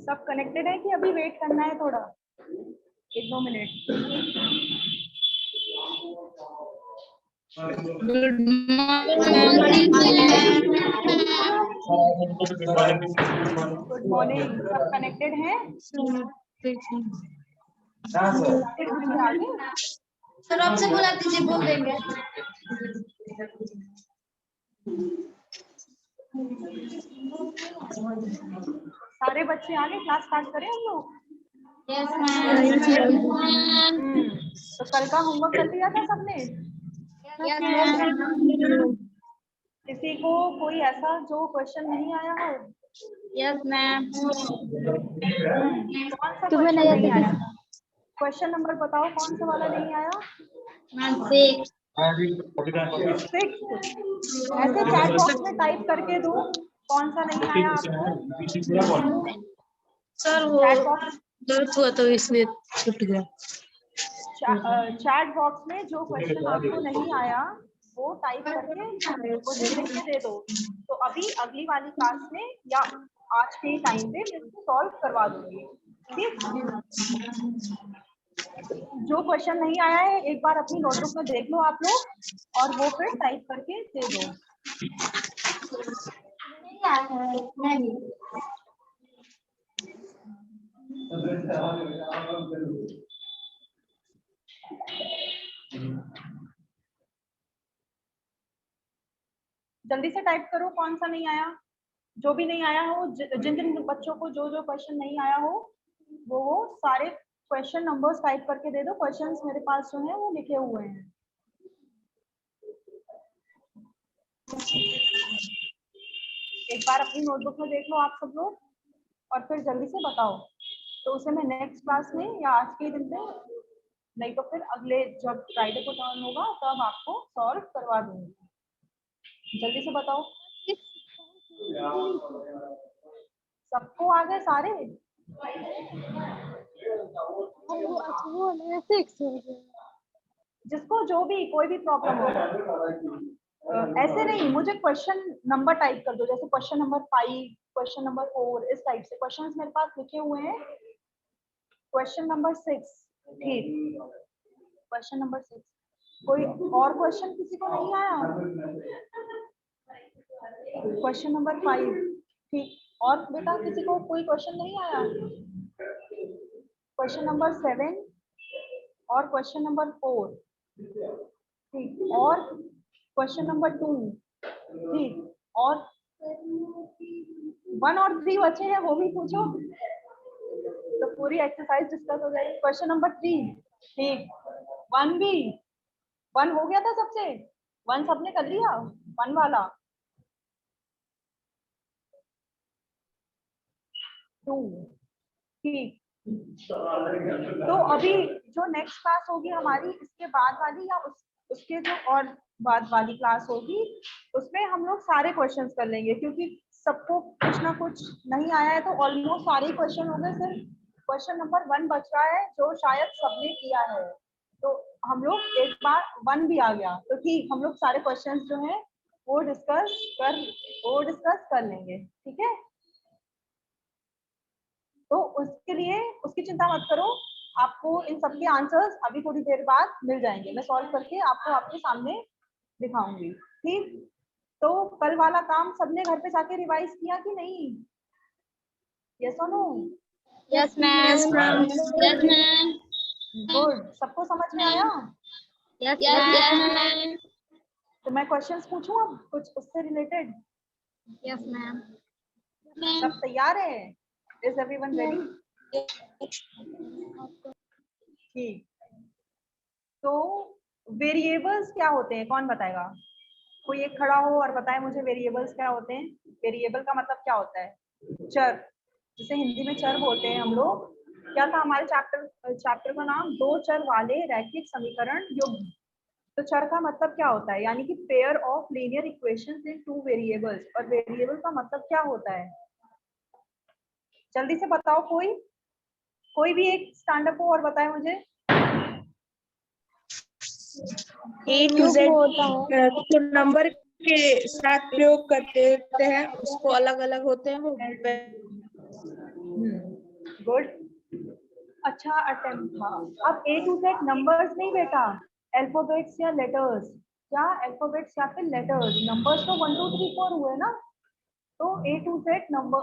सब कनेक्टेड है कि अभी वेट करना है थोड़ा, 1-2 मिनट? Good morning. सब कनेक्टेड हैं? आगे सर आपसे बुला दीजिए, बोल देंगे। सारे बच्चे आगे, क्लास स्टार्ट करें हम लोग? Yes ma'am. तो कल का होमवर्क कर लिया था सबने? Yes ma'am. किसी को कोई ऐसा जो क्वेश्चन नहीं आया हो? Yes ma'am. कौन सा क्वेश्चन नहीं आया? क्वेश्चन नंबर बताओ, कौन सा वाला नहीं आया? मैम 6। 6। ऐसे चैट बॉक्स में टाइप करके दो कौन सा नहीं आया आपको। सर वो चैट बॉक्स, दर्द हुआ तो इसलिए छूट गया। चैट बॉक्स में जो क्वेश्चन आपको नहीं आया वो टाइप करके मुझे लिख के दे दो, तो अभी अगली वाली क्लास में या आज के टाइम पे मैं इसको सॉल्व करवा दूंगी। ठीक, जो क्वेश्चन नहीं आया है एक बार अपनी नोटबुक में देख लो आप लोग, और वो फिर टाइप करके दे दो। जल्दी से टाइप करो कौन सा नहीं आया। जो भी नहीं आया हो, जिन जिन बच्चों को जो जो क्वेश्चन नहीं आया हो वो सारे क्वेश्चन नंबर्स टाइप करके दे दो। क्वेश्चंस मेरे पास जो है वो लिखे हुए हैं। एक बार अपनी नोटबुक में देख लो आप सब लोग, और फिर जल्दी से बताओ, तो उसे मैं नेक्स्ट क्लास में या आज के दिन पे, नहीं तो फिर अगले जब फ्राइडे को टर्न होगा तब आपको सॉल्व करवा दूंगी। जल्दी से बताओ। सबको आ गए सारे? जिसको जो भी कोई भी प्रॉब्लम हो, ऐसे नहीं, मुझे क्वेश्चन नंबर टाइप कर दो, जैसे क्वेश्चन नंबर 5, क्वेश्चन नंबर 4, इस टाइप से क्वेश्चंस मेरे पास लिखे हुए हैं। क्वेश्चन नंबर 6, ठीक, क्वेश्चन नंबर 6। कोई और क्वेश्चन किसी को नहीं आया? क्वेश्चन नंबर 5, ठीक। और बेटा किसी को कोई क्वेश्चन नहीं आया? क्वेश्चन नंबर 7 और क्वेश्चन नंबर 4, ठीक। और क्वेश्चन नंबर 2, ठीक। और 1 और 3 बचे हैं, वो भी पूछो तो पूरी एक्सरसाइज डिस्कस हो जाएगी। क्वेश्चन नंबर 3, ठीक। 1 भी, 1 हो गया था सबसे? 1 सबने कर लिया 1 वाला? 2, ठीक। तो अभी जो नेक्स्ट क्लास होगी हमारी, इसके बाद वाली या उसके जो और बाद वाली क्लास होगी, उसमें हम लोग सारे क्वेश्चंस कर लेंगे, क्योंकि सबको कुछ ना कुछ नहीं आया है। तो ऑलमोस्ट सारे क्वेश्चन हो गए, सिर्फ क्वेश्चन नंबर 1 बच रहा है जो शायद सबने किया है। तो हम लोग एक बार 1 भी आ गया तो ठीक, हम लोग सारे क्वेश्चंस जो हैं वो डिस्कस कर लेंगे, ठीक है। तो उसके लिए उसकी चिंता मत करो, आपको इन सबके आंसर्स अभी थोड़ी देर बाद मिल जाएंगे, मैं सॉल्व करके आपको आपके सामने दिखाऊंगी, ठीक। तो कल वाला काम सबने घर पे जाके रिवाइज किया कि नहीं? यस और no? Yes ma'am. Yes ma'am. Good, सबको समझ में आया? Yes ma'am. तो मैं क्वेश्चंस पूछूं अब कुछ उससे रिलेटेड? Yes ma'am. सब तैयार है? Is everyone ready? ठीक। तो वेरिएबल्स क्या होते हैं, कौन बताएगा? कोई एक खड़ा हो और बताए मुझे वेरिएबल्स क्या होते हैं। वेरिएबल का मतलब क्या होता है? चर, जिसे हिंदी में चर बोलते हैं हम लोग। क्या था हमारे चैप्टर का नाम? दो चर वाले रैखिक समीकरण युग्म। तो चर का मतलब क्या होता है? यानी कि pair of linear equations in 2 variables. और वेरिएबल का मतलब क्या होता है? जल्दी से बताओ, कोई भी एक स्टैंड अप हो और बताए मुझे। A to Z नंबर के साथ प्रयोग करते हैं उसको अलग अलग होते हैं वो। गुड, अच्छा अटेम्प्ट था। अब A to Z नंबर्स नहीं बेटा, अल्फाबेट्स या लेटर्स, क्या अल्फाबेट्स या फिर लेटर्स, नंबर्स तो 1 2 3 4 हुए ना, तो A to Z number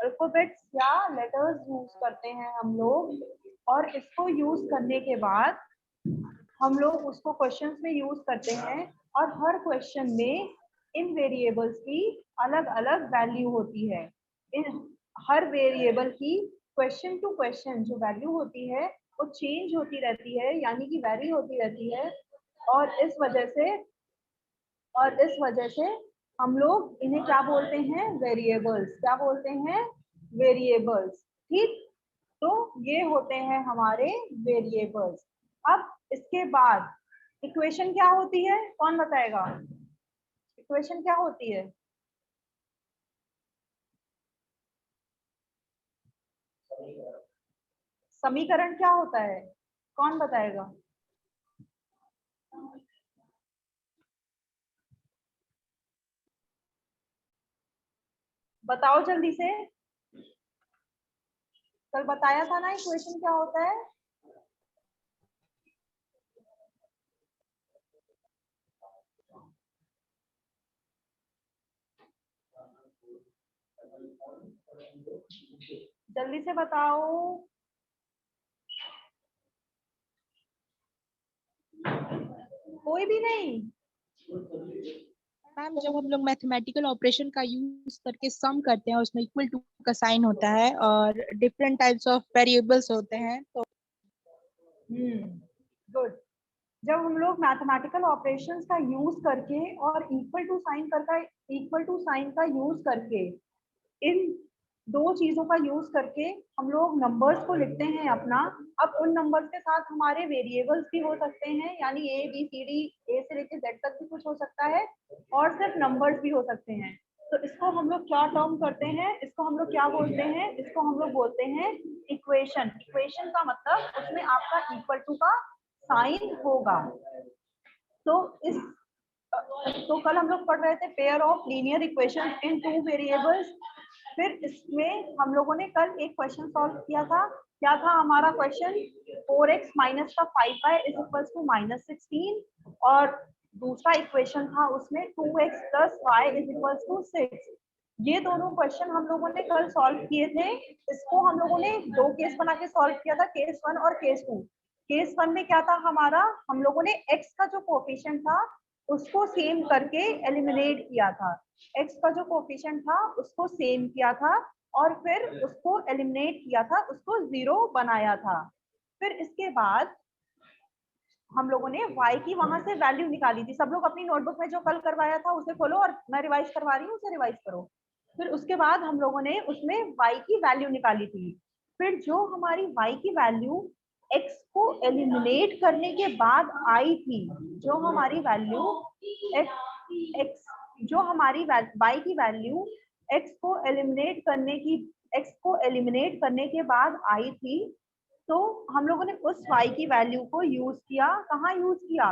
alphabets या लेटर्स यूज करते हैं हम लोग, और इसको यूज करने के बाद हम लोग उसको क्वेश्चंस में यूज करते हैं, और हर क्वेश्चन में इन वेरिएबल्स की अलग अलग वैल्यू होती है। इन हर वेरिएबल की क्वेश्चन टू क्वेश्चन जो वैल्यू होती है वो चेंज होती रहती है, यानी कि वैरी होती रहती है, और इस वजह से हम लोग इन्हें क्या बोलते हैं, वेरिएबल्स। क्या बोलते हैं, वेरिएबल्स। ठीक, तो ये होते हैं हमारे वेरिएबल्स। अब इसके बाद इक्वेशन क्या होती है, कौन बताएगा, इक्वेशन क्या होती है? समीकरण क्या होता है, कौन बताएगा? बताओ जल्दी से, कल बताया था ना इक्वेशन क्या होता है? जल्दी से बताओ। कोई भी नहीं? मैम जब हम लोग मैथमेटिकल ऑपरेशन का यूज करके सम करते हैं उसमें इक्वल टू का साइन होता है और डिफरेंट टाइप्स ऑफ वेरिएबल्स होते हैं, तो गुड। जब हम लोग मैथमेटिकल ऑपरेशंस का यूज करके और इक्वल टू साइन का यूज करके, इन दो चीजों का यूज करके हम लोग नंबर्स को लिखते हैं अपना। अब उन नंबर्स के साथ हमारे वेरिएबल्स भी हो सकते हैं, यानी ए बी सी डी, ए से लेकर जेड तक भी कुछ हो सकता है, और सिर्फ नंबर्स भी हो सकते हैं। तो इसको हम लोग क्या टर्म करते हैं, इसको हम लोग क्या बोलते हैं, इसको हम लोग बोलते हैं इक्वेशन। इक्वेशन का मतलब उसमें आपका इक्वल टू का साइन होगा। तो इस तो कल हम लोग पढ़ रहे थे pair of linear equations in two variables. फिर इसमें हम लोगों ने कल एक क्वेश्चन सॉल्व किया था। क्या था हमारा क्वेश्चन? 4x माइनस का 5y इज इक्वल टू -16, और दूसरा इक्वेशन था उसमें 2x plus y is equal to 6। ये दोनों क्वेश्चन हम लोगों ने कल सॉल्व किए थे। इसको हम लोगों ने दो केस बना के सॉल्व किया था, केस 1 और केस 2। केस 1 में क्या था हमारा, हम लोगों ने x का जो कोफिशिएंट था उसको सेम करके एलिमिनेट किया था। x का जो कोफिशिएंट था उसको सेम किया था, और फिर उसको एलिमिनेट किया था, उसको 0 बनाया था। फिर इसके बाद हम लोगों ने y की वहां से वैल्यू निकाली थी। सब लोग अपनी नोटबुक में जो कल करवाया था उसे खोलो, और मैं रिवाइज करवा रही हूँ उसे रिवाइज करो। फिर उसके बाद हम लोगों ने उसमें y की वैल्यू निकाली थी। फिर जो हमारी y की वैल्यू x को एलिमिनेट करने के बाद आई थी, जो हमारी वैल्यू x जो हमारी y की वैल्यू x को एलिमिनेट करने के बाद आई थी, तो हम लोगों ने उस y की वैल्यू को यूज किया। कहाँ यूज किया?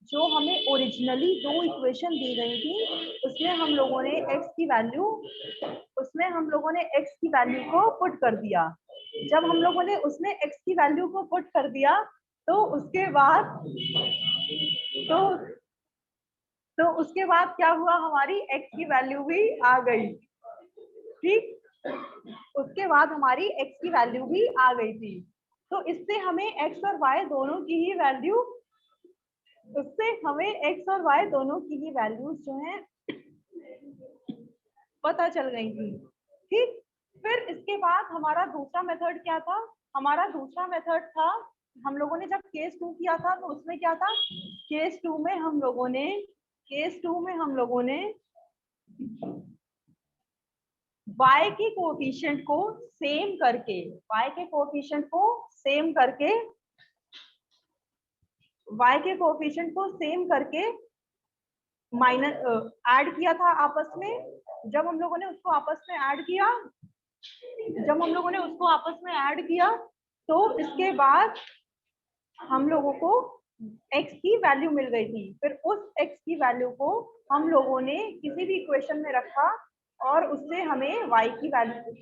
जो हमें ओरिजिनली दो इक्वेशन दी गई थी उसमें हम लोगों ने x की वैल्यू को पुट कर दिया। जब हम लोगों ने उसमें x की वैल्यू को पुट कर दिया, तो उसके बाद क्या हुआ, हमारी x की वैल्यू भी आ गई। ठीक, उसके बाद हमारी x की वैल्यू भी आ गई थी। तो इससे हमें x और y दोनों की ही वैल्यूज जो हैं पता चल गई थी। ठीक, फिर इसके बाद हमारा दूसरा मेथड क्या था? हमारा दूसरा मेथड था, हम लोगों ने जब केस 2 किया था तो उसमें क्या था, केस 2 में हम लोगों ने y के कोएफिशिएंट को सेम करके माइनस ऐड किया था आपस में। जब हम लोगों ने उसको आपस में ऐड किया, तो इसके बाद हम लोगों को x की वैल्यू मिल गई थी, फिर उस x की वैल्यू को हम लोगों ने किसी भी इक्वेशन में रखा और उससे हमें y की वैल्यू,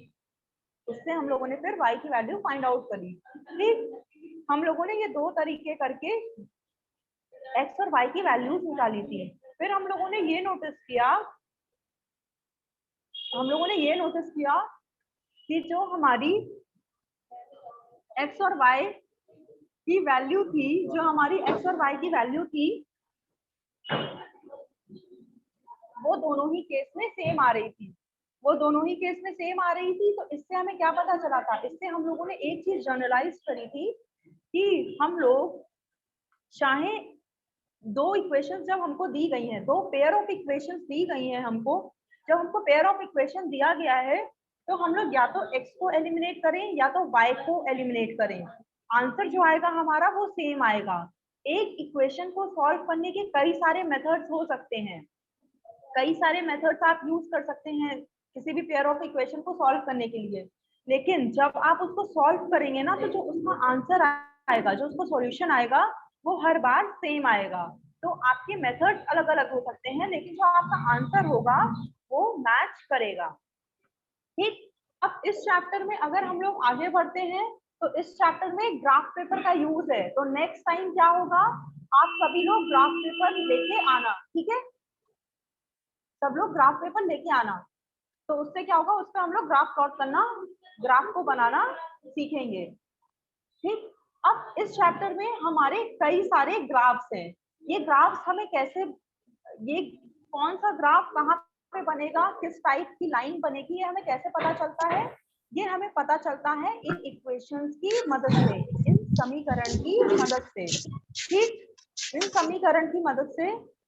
उससे हम लोगों ने फिर y की वैल्यू फाइंड आउट करी। ठीक, हम लोगों ने ये दो तरीके करके x और y की वैल्यूज निकाली थी। फिर हम लोगों ने ये नोटिस किया कि जो हमारी x और y की वैल्यू थी, जो हमारी x और y की वैल्यू थी, वो दोनों ही केस में सेम आ रही थी। तो इससे हमें क्या पता चला था, इससे हम लोगों ने एक चीज जनरलाइज करी थी कि हम लोग चाहे दो इक्वेशंस जब हमको दी गई हैं, दो पेयर ऑफ इक्वेशंस दी गई हैं हमको, जब हमको पेयर ऑफ इक्वेशन दिया गया है तो हम लोग या तो x को एलिमिनेट करें या तो y को एलिमिनेट करें, आंसर जो आएगा हमारा वो सेम आएगा। एक इक्वेशन को सॉल्व करने के कई सारे मेथड्स हो सकते हैं, कई सारे मेथड्स आप यूज कर सकते हैं किसी भी पेयर ऑफ इक्वेशन को सॉल्व करने के लिए, लेकिन जब आप उसको सॉल्व करेंगे ना तो जो उसका आंसर आएगा, जो उसका सॉल्यूशन आएगा, वो हर बार सेम आएगा। तो आपके मेथड्स अलग अलग हो सकते हैं, लेकिन जो आपका आंसर होगा वो मैच करेगा। ठीक, अब इस चैप्टर में अगर हम लोग आगे बढ़ते हैं तो इस चैप्टर में ग्राफ पेपर का यूज है। तो नेक्स्ट टाइम क्या होगा, आप सभी लोग ग्राफ पेपर लेके आना, ठीक है, सब लोग ग्राफ पेपर लेके आना। तो उससे क्या होगा, उससे हम लोग ग्राफ प्लॉट करना, ग्राफ को बनाना सीखेंगे। ठीक, अब इस चैप्टर में हमारे कई सारे ग्राफ्स हैं। ये ग्राफ्स हमें कैसे, ये कौन सा ग्राफ कहाँ पे बनेगा, किस टाइप की लाइन बनेगी, ये हमें कैसे पता चलता है, ये हमें पता चलता है इन इक्वेशंस की मदद से, इन समीकरण की मदद से। ठीक, इन समीकरण की मदद से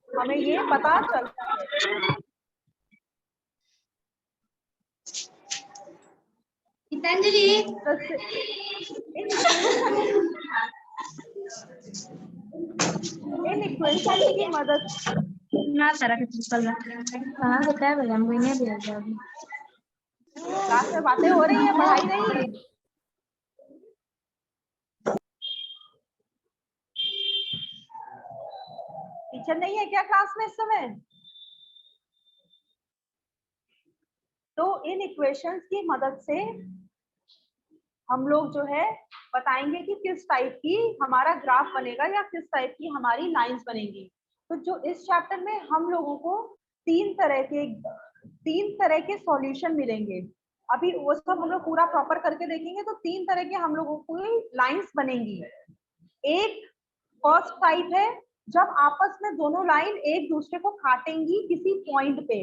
हमें ये पता चलता है। गीतांजलि इन इक्वेशन की मदद ना तरह के चप्पल कहाँ से क्या बोला हमको नहीं दिया था अभी। क्लास में बातें हो रही है, पढ़ाई नहीं। टीचर नहीं है क्या क्लास में इस समय? तो इन इक्वेशंस की मदद से हम लोग जो है बताएंगे कि किस टाइप की हमारा ग्राफ बनेगा या किस टाइप की हमारी लाइंस बनेगी। तो जो इस चैप्टर में हम लोगों को तीन तरह के सॉल्यूशन मिलेंगे। अभी वो सब हम लोग पूरा प्रॉपर करके देखेंगे तो तीन तरह के हम लोगों को लाइंस बनेंगी। एक फर्स्ट टाइप है जब आपस में दोनों लाइन एक दूसरे को काटेंगी किसी पॉइंट पे,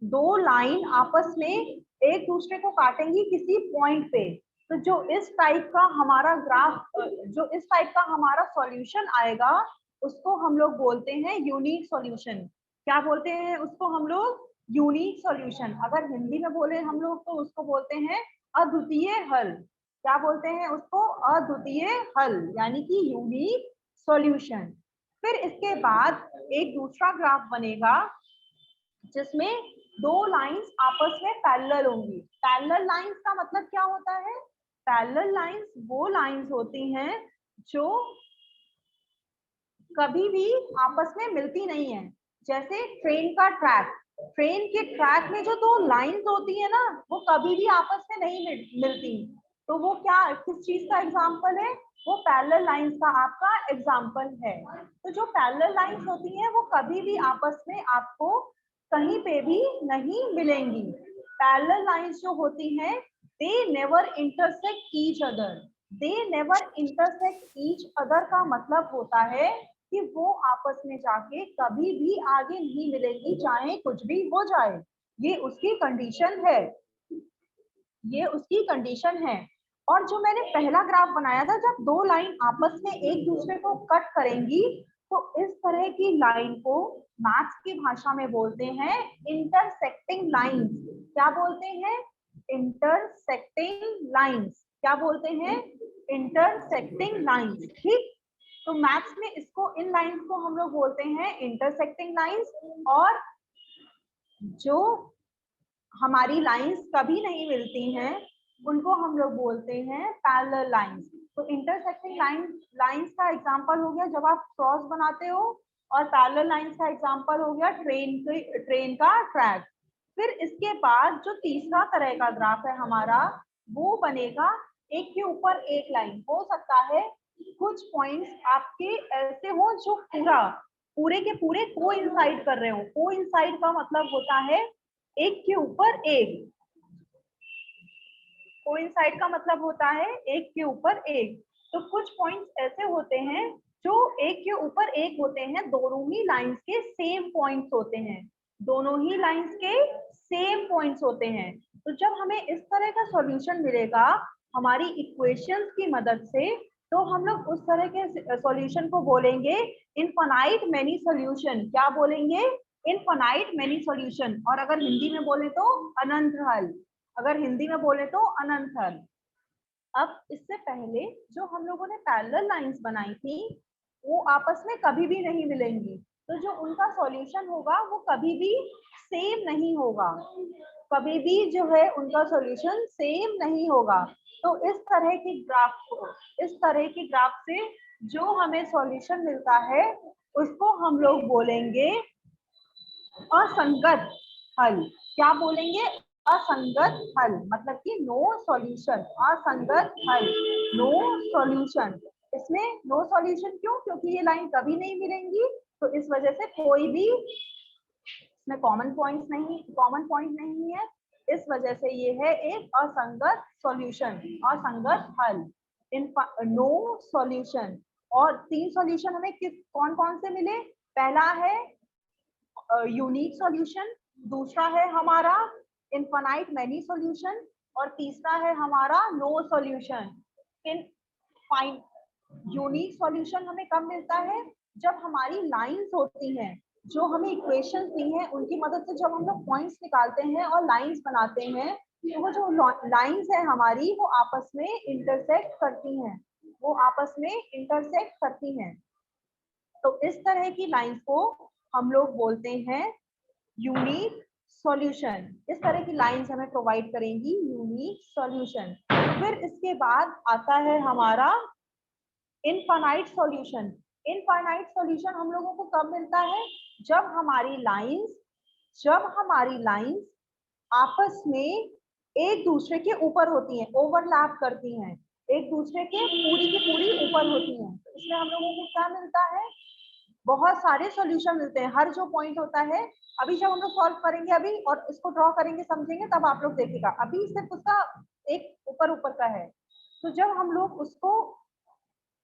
दो लाइन आपस में एक दूसरे को काटेंगी किसी पॉइंट पे। तो जो इस टाइप का हमारा ग्राफ, जो इस टाइप का हमारा सॉल्यूशन आएगा उसको हम लोग बोलते हैं यूनिक सॉल्यूशन। क्या बोलते हैं उसको हम लोग? Unique solution. अगर हिंदी में बोले हम लोग तो उसको बोलते हैं अद्वितीय हल। क्या बोलते हैं उसको? अद्वितीय हल, यानी कि यूनिक सॉल्यूशन। फिर इसके बाद एक दूसरा ग्राफ बनेगा जिसमें दो लाइंस आपस में पैरेलल होंगी। पैरेलल लाइंस का मतलब क्या होता है? पैरेलल लाइंस वो लाइंस होती हैं जो कभी भी आपस में मिलती नहीं है। जैसे ट्रेन का ट्रैक, ट्रेन के ट्रैक में जो दो लाइंस होती है ना, वो कभी भी आपस में नहीं मिलती। तो वो क्या, किस चीज का एग्जाम्पल है? वो पैरेलल लाइंस का आपका एग्जाम्पल है। तो जो पैरेलल लाइंस होती हैं वो कभी भी आपस में आपको कहीं पे भी नहीं मिलेंगी। पैरेलल लाइंस जो होती हैं they never intersect each other. They never intersect each other का मतलब होता है कि वो आपस में जाके कभी भी आगे नहीं मिलेगी, चाहे कुछ भी हो जाए। ये उसकी कंडीशन है, ये उसकी कंडीशन है। और जो मैंने पहला ग्राफ बनाया था, जब दो लाइन आपस में एक दूसरे को कट करेंगी तो इस तरह की लाइन को मैथ्स की भाषा में बोलते हैं इंटरसेक्टिंग लाइंस। क्या बोलते हैं? Intersecting lines. क्या बोलते हैं? Intersecting lines. ठीक, तो मैथ्स में इसको, इन लाइंस को हम लोग बोलते हैं इंटरसेक्टिंग लाइंस। और जो हमारी लाइंस कभी नहीं मिलती हैं उनको हम लोग बोलते हैं पैरेलल लाइंस। तो इंटरसेक्टिंग लाइंस का एग्जांपल हो गया जब आप क्रॉस बनाते हो, और पैरेलल लाइंस का एग्जांपल हो गया ट्रेन का ट्रैक। फिर इसके बाद जो तीसरा तरह का ग्राफ है हमारा, वो बनेगा एक के ऊपर एक लाइन। हो सकता है कुछ पॉइंट्स आपके ऐसे हो जो पूरे के पूरे कोइंसाइड कर रहे हो। कोइंसाइड का मतलब होता है एक के ऊपर एक। कोइंसाइड का मतलब होता है एक के ऊपर एक। तो कुछ पॉइंट्स ऐसे होते हैं जो एक के ऊपर एक होते हैं, दोनों ही लाइंस के सेम पॉइंट्स होते हैं, दोनों ही लाइंस के सेम पॉइंट्स होते हैं। तो जब हमें इस तरह का सॉल्यूशन मिलेगा हमारी इक्वेशंस की मदद से, तो हम लोग उस तरह के सॉल्यूशन को बोलेंगे इनफाइनाइट मेनी सॉल्यूशन। क्या बोलेंगे? Infinite many solution. और अगर हिंदी में बोले तो अनंत हल। अगर हिंदी में बोले तो अनंत हल। अब इससे पहले जो हम लोगों ने पैरेलल लाइंस बनाई थी वो आपस में कभी भी नहीं मिलेंगी, तो जो उनका सॉल्यूशन होगा वो कभी भी सेम नहीं होगा, कभी भी जो है उनका सॉल्यूशन सेम नहीं होगा। तो इस तरह की ग्राफ से जो हमें सॉल्यूशन मिलता है उसको हम लोग बोलेंगे असंगत हल। क्या बोलेंगे? असंगत हल, मतलब कि नो सॉल्यूशन। असंगत हल, नो सॉल्यूशन। इसमें नो सॉल्यूशन क्यों? क्योंकि ये लाइन कभी नहीं मिलेंगी, तो इस वजह से कोई भी इसमें कॉमन पॉइंट नहीं है। इस वजह से ये है एक असंगत सॉल्यूशन, असंगत हल, नो सॉल्यूशन। और 3 सॉल्यूशन हमें कौन कौन से मिले? पहला है यूनिक सॉल्यूशन, दूसरा है हमारा इनफाइनाइट मेनी सॉल्यूशन, और तीसरा है हमारा नो सॉल्यूशन। इन यूनिक सॉल्यूशन हमें कब मिलता है? जब हमारी लाइंस होती हैं, जो हमें इक्वेशंस दी हैं उनकी मदद से जब हम लोग पॉइंट्स निकालते हैं और लाइंस बनाते हैं, तो वो जो लाइंस है हमारी वो आपस में इंटरसेक्ट करती हैं, वो आपस में इंटरसेक्ट करती हैं। तो इस तरह की लाइंस को हम लोग बोलते हैं यूनिक सॉल्यूशन। इस तरह की लाइंस हमें प्रोवाइड करेंगी यूनिक सॉल्यूशन। फिर इसके बाद आता है हमारा इनफाइनाइट सॉल्यूशन। इनफाइनाइट सॉल्यूशन हम लोगों को कब मिलता है? जब हमारी लाइंस आपस में एक दूसरे के ऊपर होती हैं, ओवरलैप करती हैं, एक दूसरे के पूरी की पूरी ऊपर होती हैं। तो इसमें हम लोगों को क्या मिलता है? बहुत सारे सॉल्यूशन मिलते हैं। हर जो पॉइंट होता है, अभी जब हम लोग सॉल्व करेंगे अभी और इसको ड्रॉ करेंगे समझेंगे, तब आप लोग देखिएगा। अभी सिर्फ उसका एक ऊपर ऊपर का है, तो जब हम लोग उसको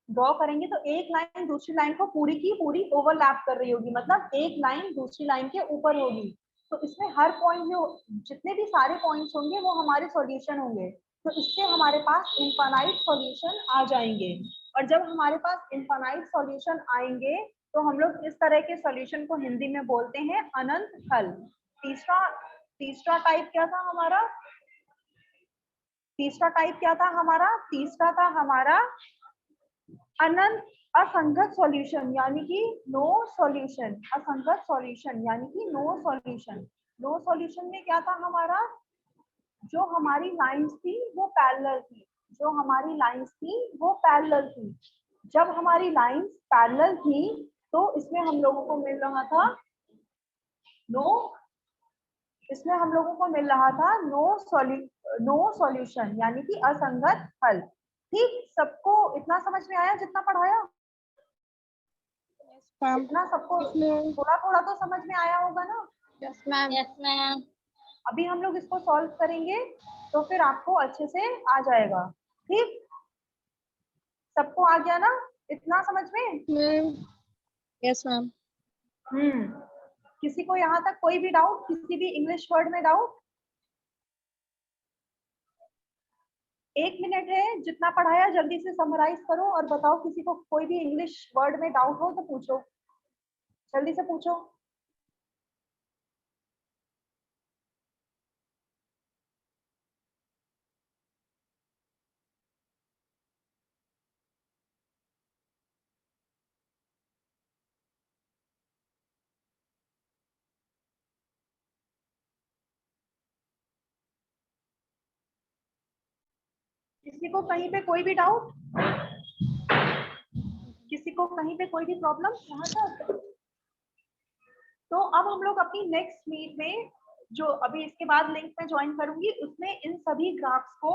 ड्रॉ करेंगे तो एक लाइन दूसरी लाइन को पूरी की पूरी ओवरलैप कर रही होगी, मतलब एक लाइन दूसरी लाइन के ऊपर होगी। तो इसमें हर पॉइंट जो जितने भी सारे पॉइंट्स होंगे वो हमारे सॉल्यूशन होंगे। तो इससे हमारे पास इनफाइनाइट सॉल्यूशन आ जाएंगे। और जब हमारे पास इनफाइनाइट सॉल्यूशन आएंगे तो हम लोग इस तरह के सॉल्यूशन को हिंदी में बोलते हैं अनंत हल। तीसरा टाइप क्या था हमारा? तीसरा था हमारा अनंत असंगत सॉल्यूशन, यानी कि नो सॉल्यूशन। असंगत सॉल्यूशन यानी कि नो सॉल्यूशन। नो सॉल्यूशन में क्या था हमारा? जो हमारी लाइंस थी वो पैरेलल थी, जब हमारी लाइंस पैरेलल थी तो इसमें हम लोगों को मिल रहा था नो सॉल्यूशन यानी कि असंगत हल। ठीक, सबको इतना समझ में आया जितना पढ़ाया? इतना सबको थोड़ा थोड़ा तो समझ में आया होगा ना? Yes ma'am. अभी हम लोग इसको सॉल्व करेंगे तो फिर आपको अच्छे से आ जाएगा। ठीक, सबको आ गया ना इतना समझ में? Yes ma'am. किसी को यहाँ तक कोई भी डाउट, किसी भी इंग्लिश वर्ड में डाउट? 1 मिनट है, जितना पढ़ाया जल्दी से समराइज करो और बताओ। किसी को कोई भी इंग्लिश वर्ड में डाउट हो तो पूछो, जल्दी से पूछो। किसी को कहीं पे कोई भी डाउट? किसी को कहीं पे कोई भी प्रॉब्लम यहाँ तक? तो अब हम लोग अपनी नेक्स्ट मीट में, जो अभी इसके बाद लिंक में ज्वाइन करूंगी, उसमें इन सभी ग्राफ्स को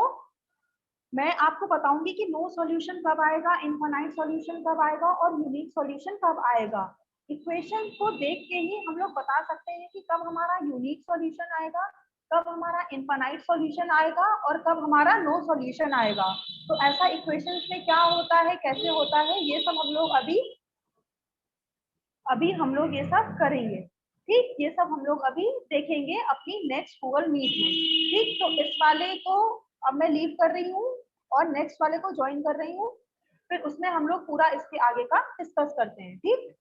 मैं आपको बताऊंगी कि नो सॉल्यूशन कब आएगा, इनफाइनाइट सॉल्यूशन कब आएगा और यूनिक सॉल्यूशन कब आएगा। इक्वेशन को देख के ही हम लोग बता सकते हैं कि कब हमारा यूनिक सॉल्यूशन आएगा, कब हमारा इनफाइनाइट सॉल्यूशन आएगा और कब हमारा नो सॉल्यूशन आएगा। तो ऐसा इक्वेशंस में क्या होता है, कैसे होता है, ये सब हम लोग अभी हम लोग ये सब करेंगे। ठीक, ये सब हम लोग अभी देखेंगे अपनी नेक्स्ट गूगल मीट में। ठीक, तो इस वाले को अब मैं लीव कर रही हूँ और नेक्स्ट वाले को ज्वाइन कर रही हूँ, फिर उसमें हम लोग पूरा इसके आगे का डिस्कस करते हैं। ठीक,